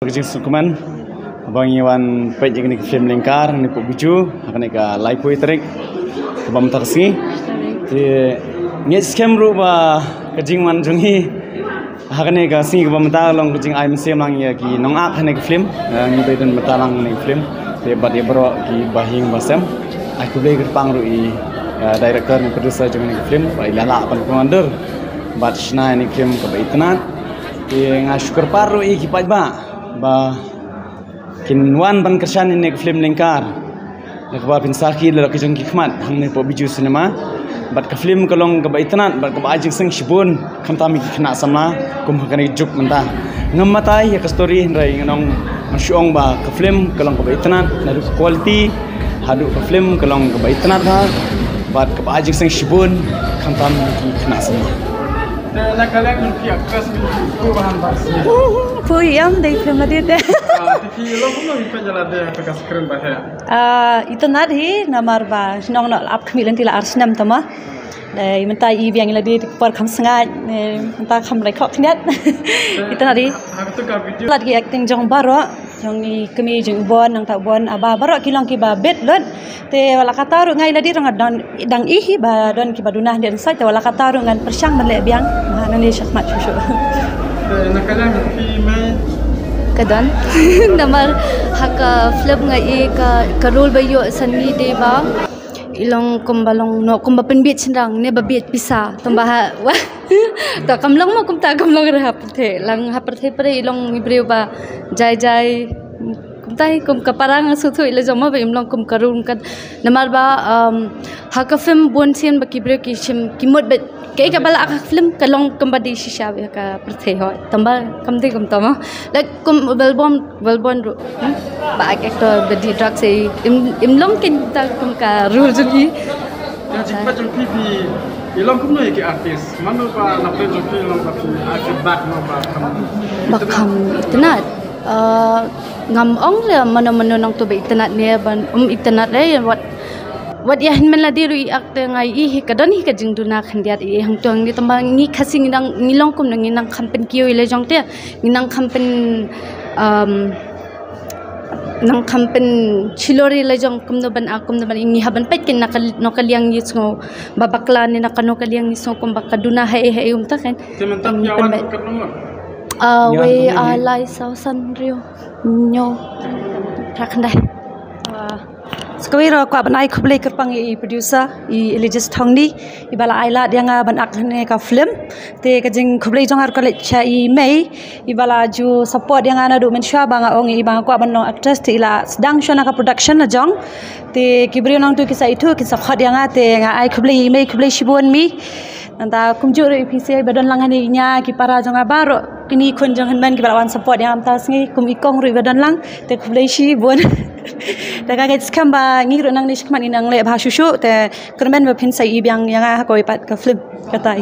Kerja sukuman, abang Iwan pejak ni film lingkar ni Pubuju, akan ni ka live poetry, abang taksi. Ni scam rupa kerja manjungi, akan ni ka sini abang mentalong kerja IMC lang ya ki nongak ni film, ni beden mentalang ni film. Tiap dia baru ki bahing basem, aku boleh kerpang rui director ni producer jangan ni film, ilala pan commander, batchna ni film kebaitna. Yang syukur paru ki pajba. Ba kinwan ban kersan ini film lingkar nak ba pinsaki la kijong kikmat hang ni Pubuju cinema bat ka film kalong ka baitnat bat ka ajing sing shibun khamtami kina sama kum hakani juk mentah ngamatai ya ka story rai nong syong ba ka film kalong ka baitnat na quality hadu ka film kalong ka baitnat ha bat ka ajing sing shibun khamtami kina sama nak kalian mungkin akas mungkin bahan basi. Puyam dari film tadi deh. Tapi lo pun lebih penjalan deh akas keren bahaya. Itu nadi namar ba, nong nak ap kemilan tila arsenam tama. Dari mentai ibu yang lagi per kam sengat, mentai kam rekod niat. Itu nadi. Lagi acting jong baru, jong ni kemi jong bon, nang tak bon, abah baru kilang kiba bed lon. Te wala kata ru ngai ladi rang dang ihi ba don kiba dunah dia sai te wala kata ru ngan persyang melek biang mana ni syakmat syushu. Nakalang film kadan namar haka film ngai ka role bayo sanni de ba ilong kumbalong no kumba penbit sendang ne babit bisa tambah wah ta kamlong mo kumta kamlong rahap the lang hapathe pare ilong ibreu ba jai kumtai kum kaparang suthu ile joma be imlong kum karun kad namar ba haka film bon sien ba kibreu ki shim kimot be kay ka bala ka film kalong kembadi shisha be ka prathe hoy tamba kamti kum tama like kum balbon ru ba actor be di drug say imlong kin ta kum ka rul jugi ya jikpa jong pipi ilong kum no ki artist manu ba na pe jong ilong ba fi akibat no ba bakam tenat ngam ong le mana nang tu be tenat ne ban internet le wat ya hin meladi ru akte ngai I kadon hi ka jingduna khandiat I hang tong ni tambang ni khasing nang ngilong kum nang nang kampen kiyo ile jong te nang kampen nang kampen chilori le jong kum no ban akum no ban ingi haban pet ken nokal yang ni sngo babakla ni nakano kaliang ni sngo kum bakaduna hai ta kan teman yawan ketemu we alai sausan rio nyo rakndai Sekarang aku abang aku boleh kerpang I producer I Elijah Thongni I bala Ayla dia ngah ban akne ka film te kajing aku boleh jangar college I Mei I bala ju support dia ngah nadu mensua bang ong I bang aku abang no actress te ila sedang show nak production na jong te kibri nang tu kisah itu kisah khad dia ngah te ngah aku boleh Mei aku boleh shibun mi nanta kumjur PC badan lang hani nya ki para jong abaro kini kun jong hanban ki bala wan support yang am tas ngi kum ikong ru badan lang te aku boleh shibun Daga guys kamba ngiru nang ni shkman inang le bha shushu te kermen ba pin sai ibyang yang ha ko ipat ka film kata